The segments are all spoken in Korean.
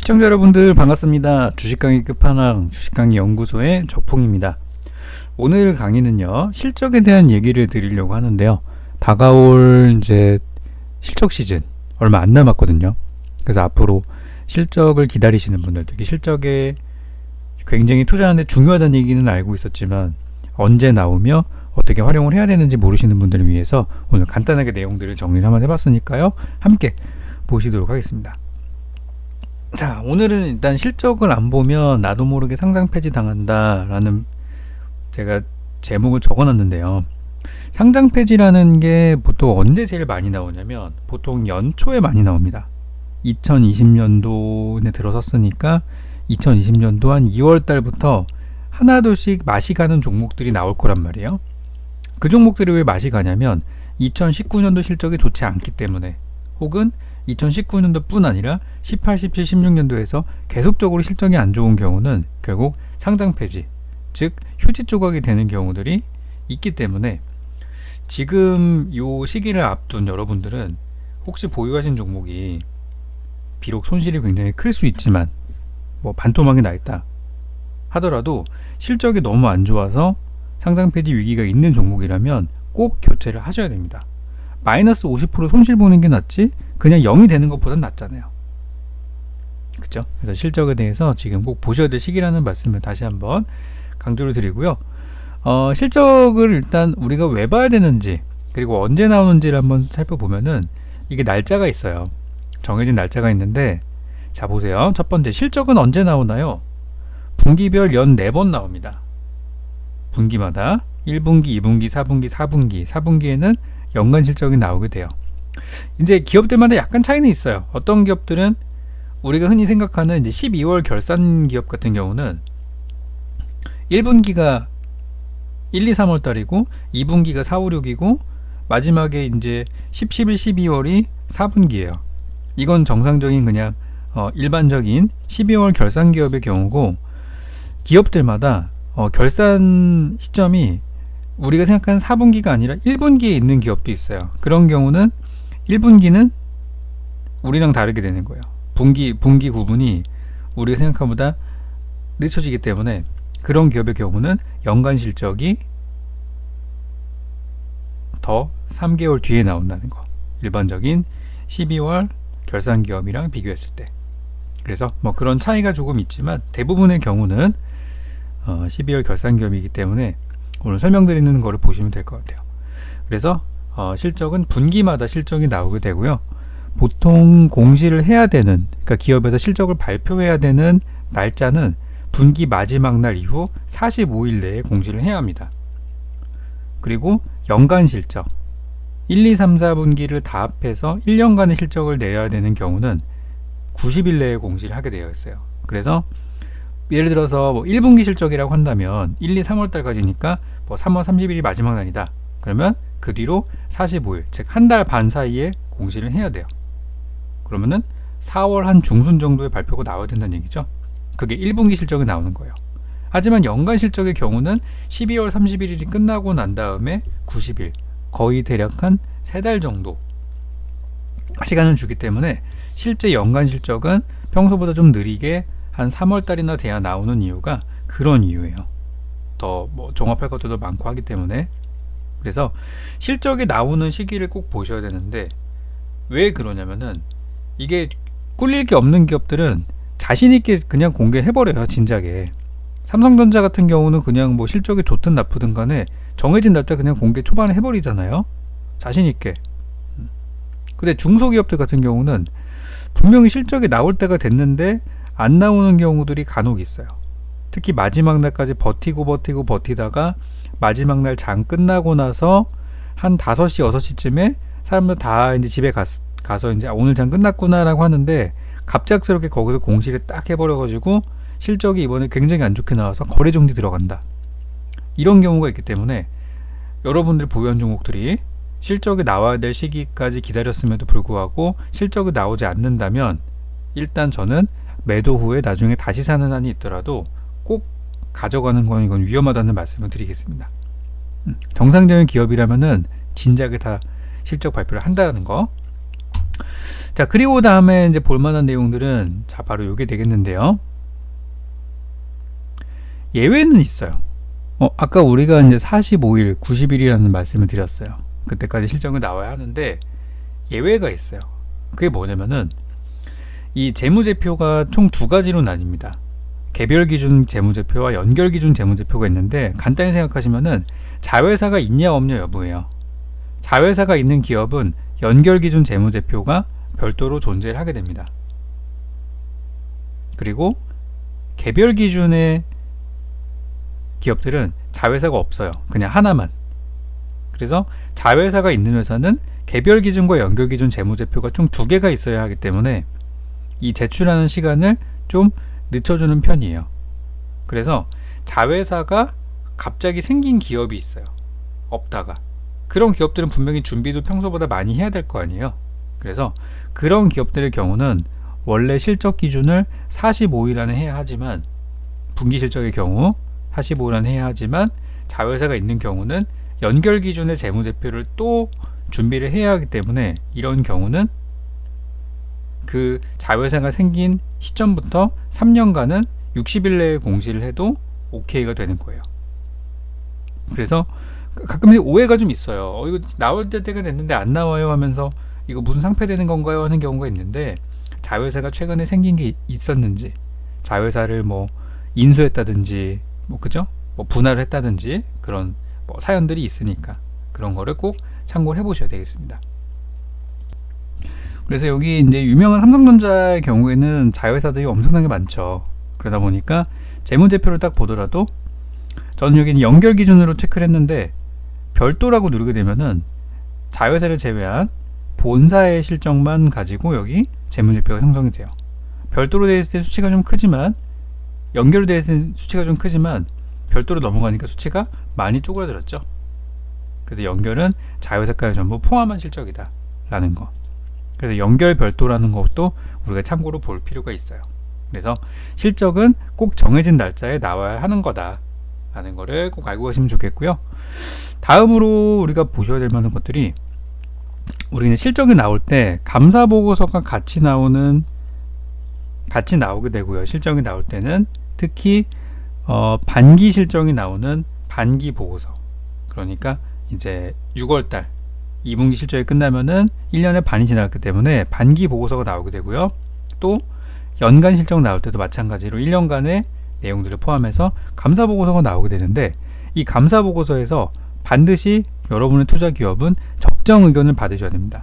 시청자 여러분들 반갑습니다. 주식강의 끝판왕 주식강의 연구소의 적풍입니다. 오늘 강의는요, 실적에 대한 얘기를 드리려고 하는데요. 다가올 이제 실적 시즌 얼마 안 남았거든요. 그래서 앞으로 실적을 기다리시는 분들, 특히 실적에 굉장히 투자하는데 중요하다는 얘기는 알고 있었지만 언제 나오며 어떻게 활용을 해야 되는지 모르시는 분들을 위해서 오늘 간단하게 내용들을 정리를 한번 해봤으니까요. 함께 보시도록 하겠습니다. 자, 오늘은 일단 실적을 안 보면 나도 모르게 상장 폐지 당한다 라는 제가 제목을 적어놨는데요. 상장 폐지라는 게 보통 언제 제일 많이 나오냐면 보통 연초에 많이 나옵니다. 2020년도에 들어섰으니까 2020년도 한 2월 달부터 하나둘씩 맛이 가는 종목들이 나올 거란 말이에요. 그 종목들이 왜 맛이 가냐면 2019년도 실적이 좋지 않기 때문에, 혹은 2019년도 뿐 아니라 18, 17, 16년도에서 계속적으로 실적이 안 좋은 경우는 결국 상장 폐지, 즉 휴지 조각이 되는 경우들이 있기 때문에 지금 이 시기를 앞둔 여러분들은 혹시 보유하신 종목이 비록 손실이 굉장히 클 수 있지만 뭐 반토막이 나 있다 하더라도 실적이 너무 안 좋아서 상장 폐지 위기가 있는 종목이라면 꼭 교체를 하셔야 됩니다. 마이너스 50% 손실 보는 게 낫지 그냥 0이 되는 것보단 낫잖아요. 그쵸? 그래서 실적에 대해서 지금 꼭 보셔야 될 시기라는 말씀을 다시 한번 강조를 드리고요. 실적을 일단 우리가 왜 봐야 되는지, 그리고 언제 나오는지를 한번 살펴보면은 이게 날짜가 있어요. 정해진 날짜가 있는데, 자 보세요. 첫 번째, 실적은 언제 나오나요? 분기별 연 4번 나옵니다. 분기마다 1분기, 2분기, 4분기, 4분기에는 연간 실적이 나오게 돼요. 이제 기업들마다 약간 차이는 있어요. 어떤 기업들은 우리가 흔히 생각하는 이제 12월 결산 기업 같은 경우는 1분기가 1, 2, 3월 달이고 2분기가 4, 5, 6이고 마지막에 이제 10, 11, 12월이 4분기예요. 이건 정상적인 그냥 일반적인 12월 결산 기업의 경우고, 기업들마다 결산 시점이 우리가 생각하는 4분기가 아니라 1분기에 있는 기업도 있어요. 그런 경우는 1분기는 우리랑 다르게 되는 거예요. 분기 구분이 우리가 생각한 것보다 늦춰지기 때문에 그런 기업의 경우는 연간 실적이 더 3개월 뒤에 나온다는 거. 일반적인 12월 결산 기업이랑 비교했을 때. 그래서 뭐 그런 차이가 조금 있지만 대부분의 경우는 12월 결산 기업이기 때문에 오늘 설명드리는 거를 보시면 될 것 같아요. 그래서 실적은 분기마다 실적이 나오게 되고요. 보통 공시를 해야 되는, 그러니까 기업에서 실적을 발표해야 되는 날짜는 분기 마지막 날 이후 45일 내에 공시를 해야 합니다. 그리고 연간 실적 1, 2, 3, 4분기를 다 합해서 1년간의 실적을 내야 되는 경우는 90일 내에 공시를 하게 되어 있어요. 그래서 예를 들어서 뭐 1분기 실적이라고 한다면 1, 2, 3월 달까지니까 뭐 3월 30일이 마지막 날이다. 그러면 그 뒤로 45일, 즉 한 달 반 사이에 공시를 해야 돼요. 그러면은 4월 한 중순 정도에 발표가 나와야 된다는 얘기죠. 그게 1분기 실적이 나오는 거예요. 하지만 연간 실적의 경우는 12월 31일이 끝나고 난 다음에 90일, 거의 대략 한 3달 정도 시간을 주기 때문에 실제 연간 실적은 평소보다 좀 느리게 한 3월 달이나 돼야 나오는 이유가 그런 이유예요. 더 뭐 종합할 것들도 많고 하기 때문에. 그래서 실적이 나오는 시기를 꼭 보셔야 되는데, 왜 그러냐면은 이게 꿀릴 게 없는 기업들은 자신 있게 그냥 공개해버려요. 진작에. 삼성전자 같은 경우는 그냥 뭐 실적이 좋든 나쁘든 간에 정해진 날짜 그냥 공개 초반에 해버리잖아요. 자신 있게. 근데 중소기업들 같은 경우는 분명히 실적이 나올 때가 됐는데 안 나오는 경우들이 간혹 있어요. 특히 마지막 날까지 버티다가 마지막 날 장 끝나고 나서 한 5시, 6시쯤에 사람들 다 이제 집에 가서 이제 오늘 장 끝났구나라고 하는데 갑작스럽게 거기서 공시를 딱 해버려가지고 실적이 이번에 굉장히 안 좋게 나와서 거래 정지 들어간다. 이런 경우가 있기 때문에 여러분들 보유한 종목들이 실적이 나와야 될 시기까지 기다렸음에도 불구하고 실적이 나오지 않는다면 일단 저는 매도 후에 나중에 다시 사는 한이 있더라도 꼭 가져가는 건 이건 위험하다는 말씀을 드리겠습니다. 정상적인 기업이라면은 진작에 다 실적 발표를 한다는 거. 자, 그리고 다음에 이제 볼만한 내용들은 자, 바로 요게 되겠는데요. 예외는 있어요. 아까 우리가 이제 45일, 90일이라는 말씀을 드렸어요. 그때까지 실적이 나와야 하는데 예외가 있어요. 그게 뭐냐면은 이 재무제표가 총 두 가지로 나뉩니다. 개별 기준 재무제표와 연결 기준 재무제표가 있는데 간단히 생각하시면은 자회사가 있냐 없냐 여부예요. 자회사가 있는 기업은 연결 기준 재무제표가 별도로 존재를 하게 됩니다. 그리고 개별 기준의 기업들은 자회사가 없어요. 그냥 하나만. 그래서 자회사가 있는 회사는 개별 기준과 연결 기준 재무제표가 총 두 개가 있어야 하기 때문에 이 제출하는 시간을 좀 늦춰주는 편이에요. 그래서 자회사가 갑자기 생긴 기업이 있어요. 없다가. 그런 기업들은 분명히 준비도 평소보다 많이 해야 될 거 아니에요. 그래서 그런 기업들의 경우는 원래 실적 기준을 45일 안에 해야 하지만 분기 실적의 경우 45일 안에 해야 하지만 자회사가 있는 경우는 연결 기준의 재무제표를 또 준비를 해야 하기 때문에 이런 경우는 그 자회사가 생긴 시점부터 3년간은 60일 내에 공시를 해도 OK가 되는 거예요. 그래서 가끔씩 오해가 좀 있어요. 이거 나올 때가 됐는데 안 나와요 하면서 이거 무슨 상폐되는 건가요 하는 경우가 있는데 자회사가 최근에 생긴 게 있었는지 자회사를 뭐 인수했다든지 뭐 그죠? 뭐 분할을 했다든지 그런 뭐 사연들이 있으니까 그런 거를 꼭 참고를 해보셔야 되겠습니다. 그래서 여기 이제 유명한 삼성전자의 경우에는 자회사들이 엄청나게 많죠. 그러다 보니까 재무제표를 딱 보더라도 저는 여기 연결 기준으로 체크를 했는데 별도라고 누르게 되면은 자회사를 제외한 본사의 실적만 가지고 여기 재무제표가 형성이 돼요. 별도로 되어 있을 때 수치가 좀 크지만 연결로 되어 있을 때 수치가 좀 크지만 별도로 넘어가니까 수치가 많이 쪼그라들었죠. 그래서 연결은 자회사까지 전부 포함한 실적이다 라는 거. 그래서 연결 별도라는 것도 우리가 참고로 볼 필요가 있어요. 그래서 실적은 꼭 정해진 날짜에 나와야 하는 거다 라는 거를 꼭 알고 가시면 좋겠고요. 다음으로 우리가 보셔야 될 만한 것들이 우리는 실적이 나올 때 감사보고서가 같이 나오게 되고요. 실적이 나올 때는 특히 반기 실적이 나오는 반기 보고서, 그러니까 이제 6월달 2분기 실적이 끝나면은 1년의 반이 지났기 때문에 반기 보고서가 나오게 되고요. 또 연간 실적 나올 때도 마찬가지로 1년간의 내용들을 포함해서 감사 보고서가 나오게 되는데 이 감사 보고서에서 반드시 여러분의 투자 기업은 적정 의견을 받으셔야 됩니다.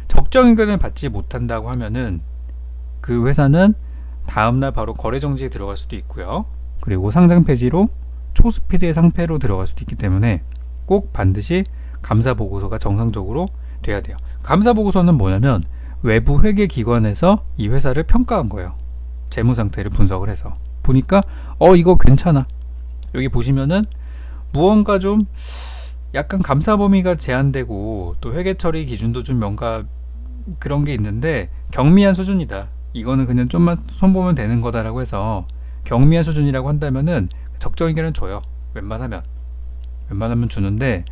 적정 의견을 받지 못한다고 하면은 그 회사는 다음날 바로 거래 정지에 들어갈 수도 있고요. 그리고 상장 폐지로 초스피드의 상패로 들어갈 수도 있기 때문에 꼭 반드시 감사 보고서가 정상적으로 돼야 돼요. 감사 보고서는 뭐냐면 외부 회계 기관에서 이 회사를 평가한 거예요. 재무 상태를 분석을 해서 보니까 이거 괜찮아. 여기 보시면은 무언가 좀 약간 감사 범위가 제한되고 또 회계 처리 기준도 좀 뭔가 그런 게 있는데 경미한 수준이다. 이거는 그냥 좀만 손보면 되는 거다라고 해서 경미한 수준이라고 한다면은 적정 의견을 줘요. 웬만하면 주는데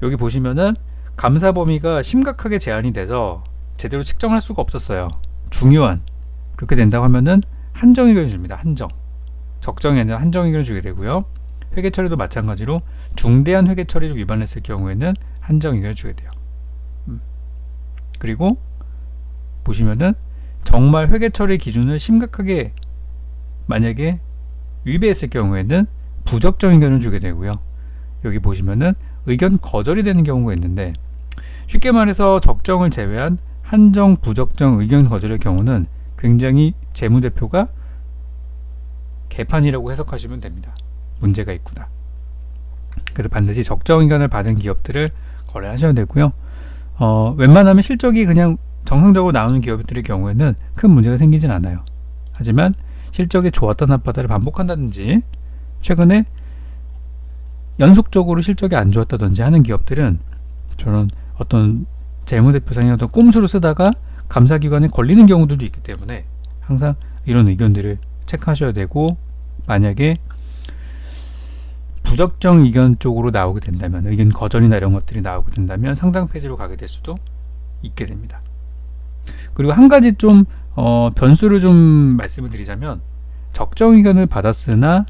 여기 보시면은 감사 범위가 심각하게 제한이 돼서 제대로 측정할 수가 없었어요. 중요한 그렇게 된다고 하면은 한정 의견을 줍니다. 적정이 아니라 한정 의견을 주게 되고요. 회계 처리도 마찬가지로 중대한 회계 처리를 위반했을 경우에는 한정 의견을 주게 돼요. 그리고 보시면은 정말 회계 처리 기준을 심각하게 만약에 위배했을 경우에는 부적정 의견을 주게 되고요. 여기 보시면은 의견 거절이 되는 경우가 있는데 쉽게 말해서 적정을 제외한 한정, 부적정 의견 거절의 경우는 굉장히 재무제표가 개판이라고 해석하시면 됩니다. 문제가 있구나. 그래서 반드시 적정 의견을 받은 기업들을 거래하셔야 되고요. 웬만하면 실적이 그냥 정상적으로 나오는 기업들의 경우에는 큰 문제가 생기진 않아요. 하지만 실적이 좋았다 나빴다를 반복한다든지 최근에 연속적으로 실적이 안 좋았다든지 하는 기업들은 저는 어떤 재무제표상의 어떤 꼼수를 쓰다가 감사기관에 걸리는 경우들도 있기 때문에 항상 이런 의견들을 체크하셔야 되고 만약에 부적정 의견 쪽으로 나오게 된다면 의견 거절이나 이런 것들이 나오게 된다면 상장 폐지로 가게 될 수도 있게 됩니다. 그리고 한 가지 좀 변수를 좀 말씀을 드리자면, 적정 의견을 받았으나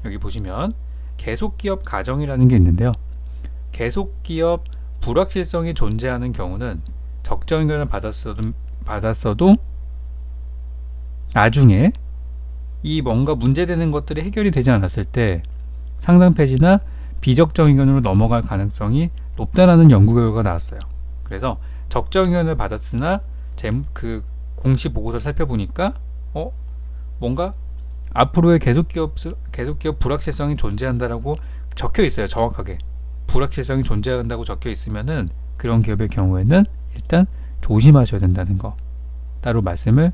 여기 보시면 계속기업 가정이라는 게 있는데요. 계속기업 불확실성이 존재하는 경우는 적정 의견을 받았어도 나중에 이 뭔가 문제되는 것들이 해결이 되지 않았을 때 상장 폐지나 비적정 의견으로 넘어갈 가능성이 높다라는 연구 결과가 나왔어요. 그래서 적정 의견을 받았으나 그 공시 보고서를 살펴보니까 뭔가 앞으로의 계속기업 불확실성이 존재한다라고 적혀 있어요. 정확하게 불확실성이 존재한다고 적혀 있으면은 그런 기업의 경우에는 일단 조심하셔야 된다는 거 따로 말씀을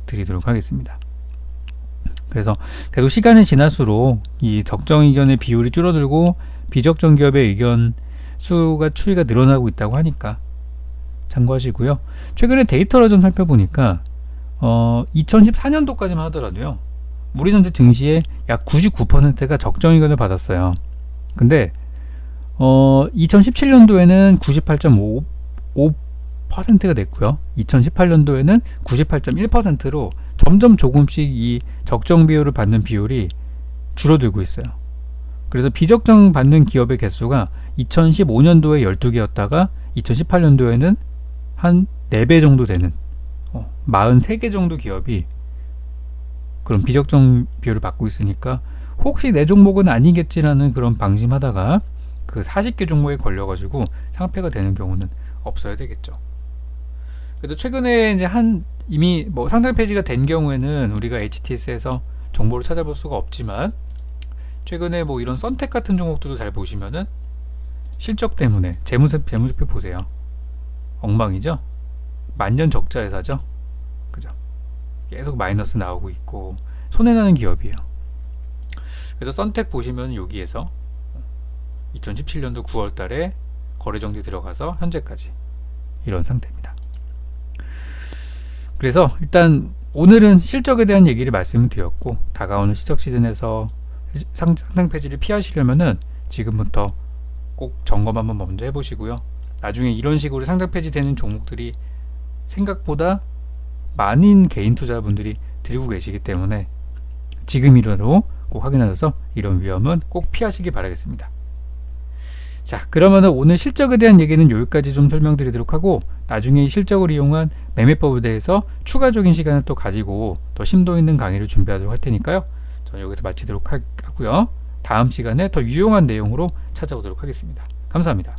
드리도록 하겠습니다. 그래서 계속 시간이 지날수록 이 적정 의견의 비율이 줄어들고 비적정 기업의 의견 수가 추이가 늘어나고 있다고 하니까 참고하시고요. 최근에 데이터를 좀 살펴보니까 2014년도까지만 하더라도요, 우리전체 증시의 약 99%가 적정 의견을 받았어요. 근데 2017년도에는 98.5%가 됐고요. 2018년도에는 98.1%로 점점 조금씩 이 적정 비율을 받는 비율이 줄어들고 있어요. 그래서 비적정 받는 기업의 개수가 2015년도에 12개였다가 2018년도에는 한 4배 정도 되는 43개 정도 기업이 그런 비적정 비율을 받고 있으니까 혹시 내 종목은 아니겠지라는 그런 방심하다가 그 40개 종목에 걸려가지고 상폐가 되는 경우는 없어야 되겠죠. 그래도 최근에 이제 이미 상장 폐지가 된 경우에는 우리가 HTS에서 정보를 찾아볼 수가 없지만, 최근에 이런 썬텍 같은 종목들도 잘 보시면은 실적 때문에 재무제표 보세요. 엉망이죠? 만년 적자 회사죠? 그죠? 계속 마이너스 나오고 있고 손해나는 기업이에요. 그래서 썬텍 보시면 여기에서 2017년도 9월 달에 거래정지 들어가서 현재까지 이런 상태입니다. 그래서 일단 오늘은 실적에 대한 얘기를 말씀을 드렸고, 다가오는 실적 시즌에서 상장 폐지를 피하시려면은 지금부터 꼭 점검 한번 먼저 해보시고요. 나중에 이런 식으로 상장 폐지되는 종목들이 생각보다 많은 개인 투자분들이 들고 계시기 때문에 지금이라도 꼭 확인하셔서 이런 위험은 꼭 피하시기 바라겠습니다. 자, 그러면 오늘 실적에 대한 얘기는 여기까지 좀 설명드리도록 하고, 나중에 실적을 이용한 매매법에 대해서 추가적인 시간을 또 가지고 더 심도 있는 강의를 준비하도록 할 테니까요. 저는 여기서 마치도록 하고요. 다음 시간에 더 유용한 내용으로 찾아오도록 하겠습니다. 감사합니다.